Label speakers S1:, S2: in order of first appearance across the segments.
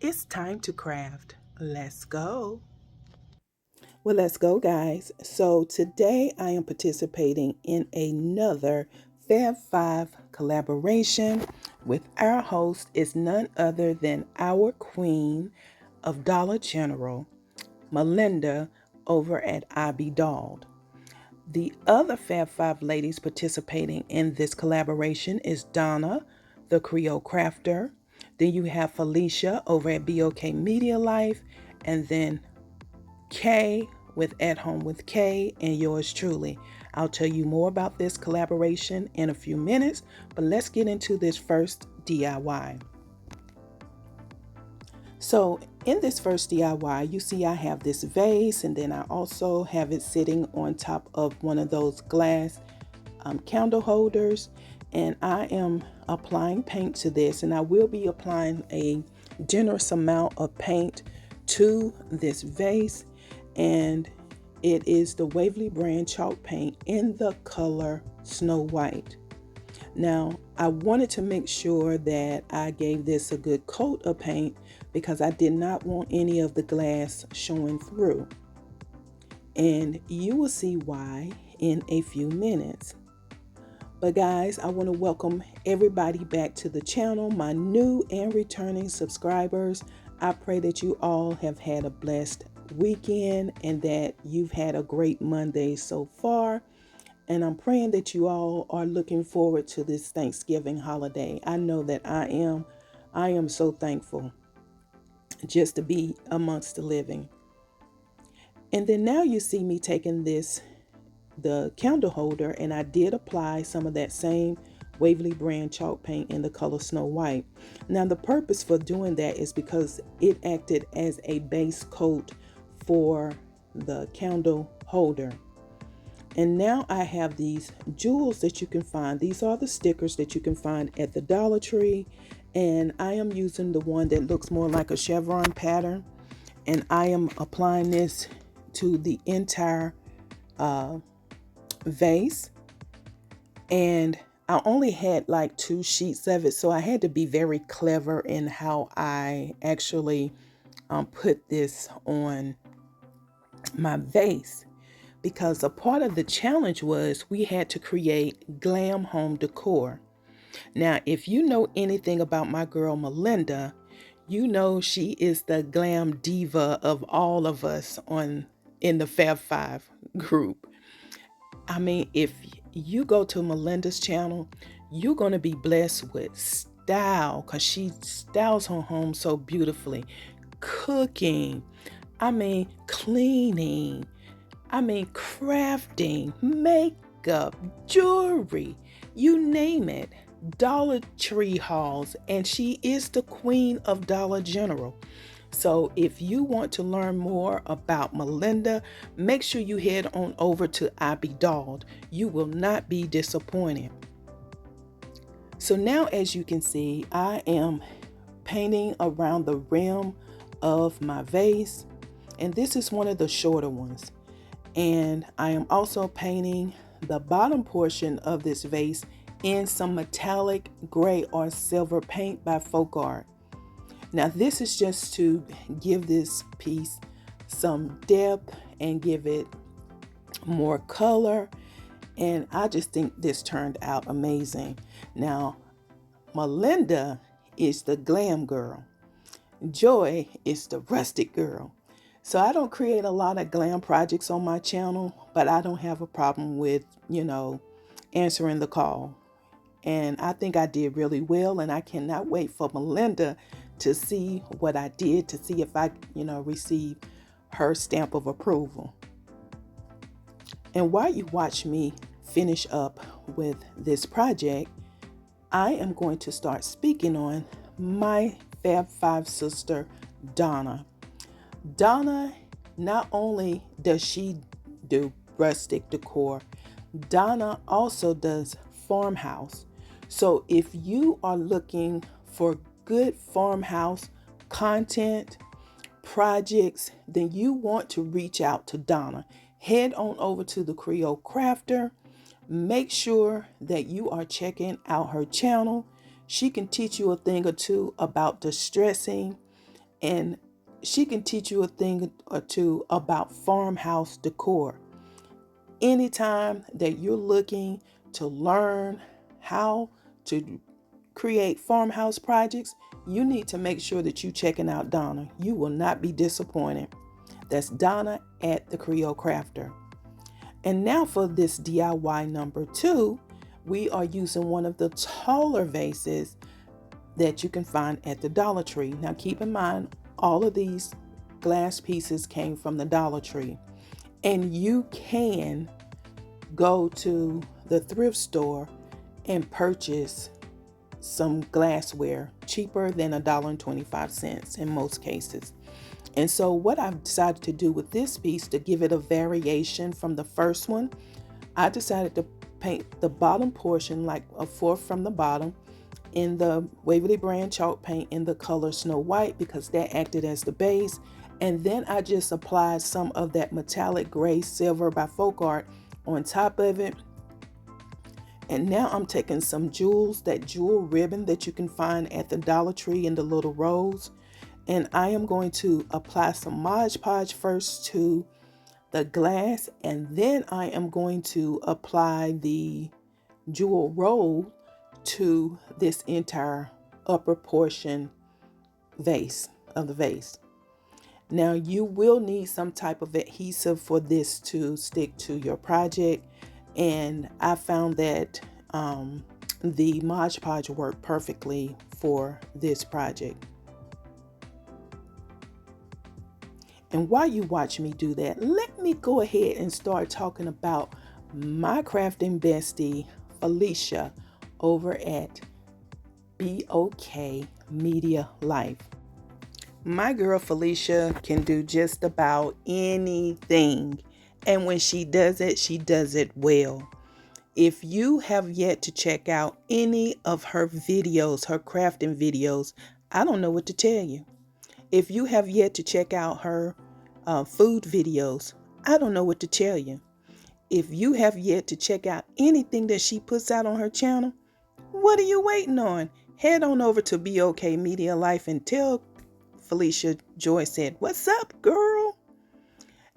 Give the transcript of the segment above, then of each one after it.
S1: It's time to craft. Let's go.
S2: Well, let's go, guys. So, today I am participating in another Fab 5 collaboration with our host is none other than our queen of Dollar General, Malinda, over at I Be Dolled. The other Fab 5 ladies participating in this collaboration is Donna, the Creole Crafter. Then you have Philicia over at BOK Media Life, and then Kay with At Home with Kay, and yours truly. I'll tell you more about this collaboration in a few minutes, but let's get into this first DIY. So in this first DIY, you see I have this vase, and then I also have it sitting on top of one of those glass candle holders, and I am applying paint to this, and I will be applying a generous amount of paint to this vase, and it is the Waverly brand chalk paint in the color Snow White. Now, I wanted to make sure that I gave this a good coat of paint because I did not want any of the glass showing through. And you will see why in a few minutes. But guys, I want to welcome everybody back to the channel, my new and returning subscribers. I pray that you all have had a blessed weekend and that you've had a great Monday so far. And I'm praying that you all are looking forward to this Thanksgiving holiday. I know that I am. I am so thankful just to be amongst the living. And then now you see me taking the candle holder, and I did apply some of that same Waverly brand chalk paint in the color Snow White. Now the purpose for doing that is because it acted as a base coat for the candle holder. And now I have these jewels that you can find. These are the stickers that you can find at the Dollar Tree. And I am using the one that looks more like a chevron pattern. And I am applying this to the entire vase. And I only had like 2 sheets of it. So I had to be very clever in how I actually put this on my vase, because a part of the challenge was we had to create glam home decor. Now, if you know anything about my girl Malinda, you know she is the glam diva of all of us on in the Fab 5 group. I mean, if you go to Malinda's channel, you're going to be blessed with style because she styles her home so beautifully. Cooking, I mean, cleaning, I mean, crafting, makeup, jewelry, you name it. Dollar Tree hauls, and she is the queen of Dollar General. So if you want to learn more about Malinda, make sure you head on over to I Be Dolled. You will not be disappointed. So now, as you can see, I am painting around the rim of my vase, and this is one of the shorter ones. And I am also painting the bottom portion of this vase in some metallic gray or silver paint by Folk Art. Now this is just to give this piece some depth and give it more color, and I just think this turned out amazing. Now Malinda is the glam girl, Joy is the rustic girl. So I don't create a lot of glam projects on my channel, but I don't have a problem with, answering the call. And I think I did really well, and I cannot wait for Malinda to see what I did, to see if I, receive her stamp of approval. And while you watch me finish up with this project, I am going to start speaking on my Fab 5 sister, Donna. Donna, not only does she do rustic decor, Donna also does farmhouse. So if you are looking for good farmhouse content, projects, then you want to reach out to Donna. Head on over to the Creole Crafter. Make sure that you are checking out her channel. She can teach you a thing or two about distressing and she can teach you a thing or two about farmhouse decor. Anytime that you're looking to learn how to create farmhouse projects, you need to make sure that you're checking out Donna. You will not be disappointed. That's Donna at the Creole Crafter. And now for this DIY number 2, we are using one of the taller vases that you can find at the Dollar Tree. Now keep in mind, all of these glass pieces came from the Dollar Tree. And you can go to the thrift store and purchase some glassware cheaper than $1.25 in most cases. And so what I've decided to do with this piece, to give it a variation from the first one, I decided to paint the bottom portion like a fourth from the bottom in the Waverly brand chalk paint in the color Snow White, because that acted as the base. And then I just applied some of that metallic gray silver by Folk Art on top of it. And now I'm taking some jewels, that jewel ribbon that you can find at the Dollar Tree in the little rolls. And I am going to apply some Mod Podge first to the glass, and then I am going to apply the jewel roll to this entire upper portion vase of the vase. Now you will need some type of adhesive for this to stick to your project, and I found that the Mod Podge worked perfectly for this project. And while you watch me do that, let me go ahead and start talking about my crafting bestie, Philicia, over at BOK Media Life. My girl Philicia can do just about anything. And when she does it well. If you have yet to check out any of her videos, her crafting videos, I don't know what to tell you. If you have yet to check out her food videos, I don't know what to tell you. If you have yet to check out anything that she puts out on her channel, what are you waiting on? Head on over to BOK Media Life and tell Philicia Joy said, "What's up, girl?"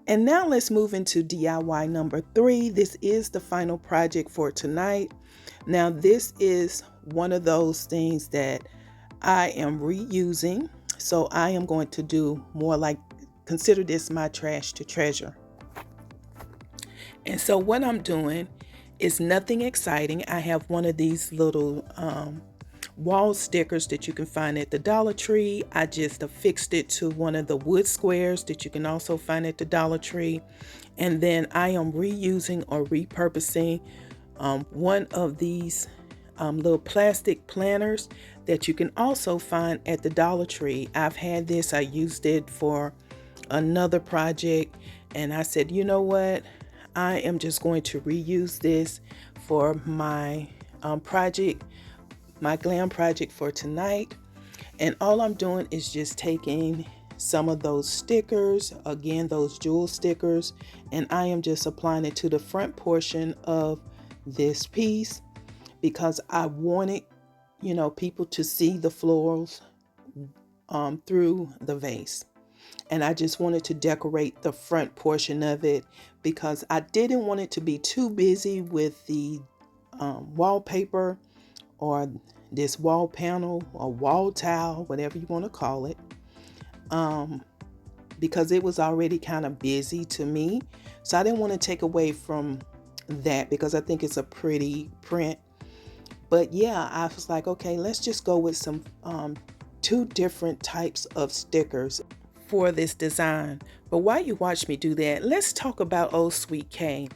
S2: And now let's move into DIY number 3. This is the final project for tonight. Now this is one of those things that I am reusing. So I am going to do more like, consider this my trash to treasure. And so what I'm doing is nothing exciting. I have one of these little wall stickers that you can find at the Dollar Tree. I just affixed it to one of the wood squares that you can also find at the Dollar Tree. And then I am reusing or repurposing one of these little plastic planters that you can also find at the Dollar Tree. I've had this, I used it for another project, and I said, you know what, I am just going to reuse this for my project, my glam project for tonight. And all I'm doing is just taking some of those stickers, again those jewel stickers, and I am just applying it to the front portion of this piece, because I wanted, you know, people to see the florals through the vase. And I just wanted to decorate the front portion of it, because I didn't want it to be too busy with the wallpaper or this wall panel or wall tile, whatever you want to call it, because it was already kind of busy to me. So I didn't want to take away from that, because I think it's a pretty print. But yeah, I was like, okay, let's just go with some 2 different types of stickers for this design. But while you watch me do that, let's talk about Old Sweet Kay.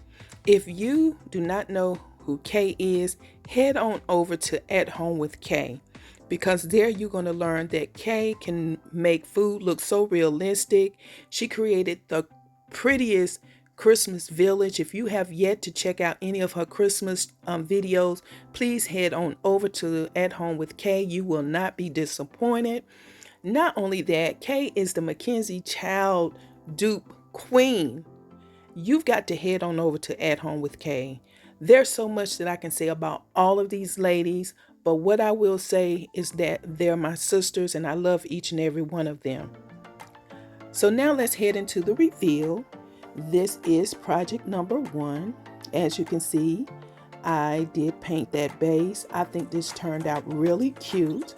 S2: If you do not know who Kay is, head on over to At Home with Kay, because there you're going to learn that Kay can make food look so realistic. She created the prettiest Christmas village. If you have yet to check out any of her Christmas videos, please head on over to At Home with Kay. You will not be disappointed. Not only that, Kay is the Mackenzie Child dupe queen. You've got to head on over to At Home with Kay. There's so much that I can say about all of these ladies, But what I will say is that they're my sisters and I love each and every one of them. So now let's head into the reveal. This is project number 1. As you can see, I did paint that base. I think this turned out really cute.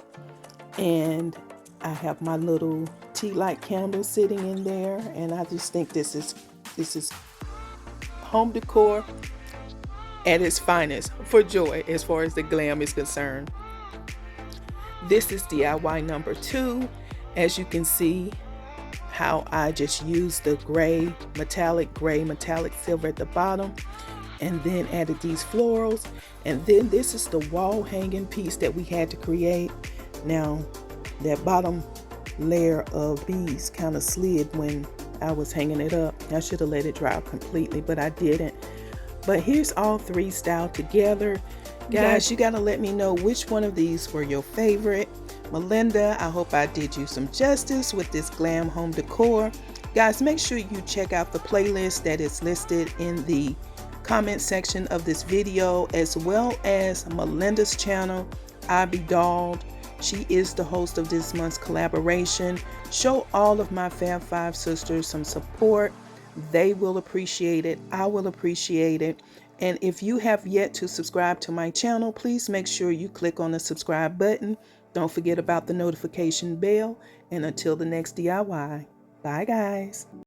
S2: And I have my little tea light candle sitting in there. And I just think this is home decor at its finest for joy as far as the glam is concerned. This is DIY number 2. As you can see how I just used the gray metallic silver at the bottom and then added these florals. And then this is the wall hanging piece that we had to create. Now that bottom layer of beads kind of slid when I was hanging it up. I should have let it dry completely, but I didn't. But here's all 3 styled together. Guys, you gotta let me know which one of these were your favorite. Malinda, I hope I did you some justice with this glam home decor. Guys, make sure you check out the playlist that is listed in the comment section of this video, as well as Malinda's channel, I Be Dolled. She is the host of this month's collaboration. Show all of my Fab 5 sisters some support. They will appreciate it. I will appreciate it. And if you have yet to subscribe to my channel, please make sure you click on the subscribe button. Don't forget about the notification bell. And until the next DIY, bye guys.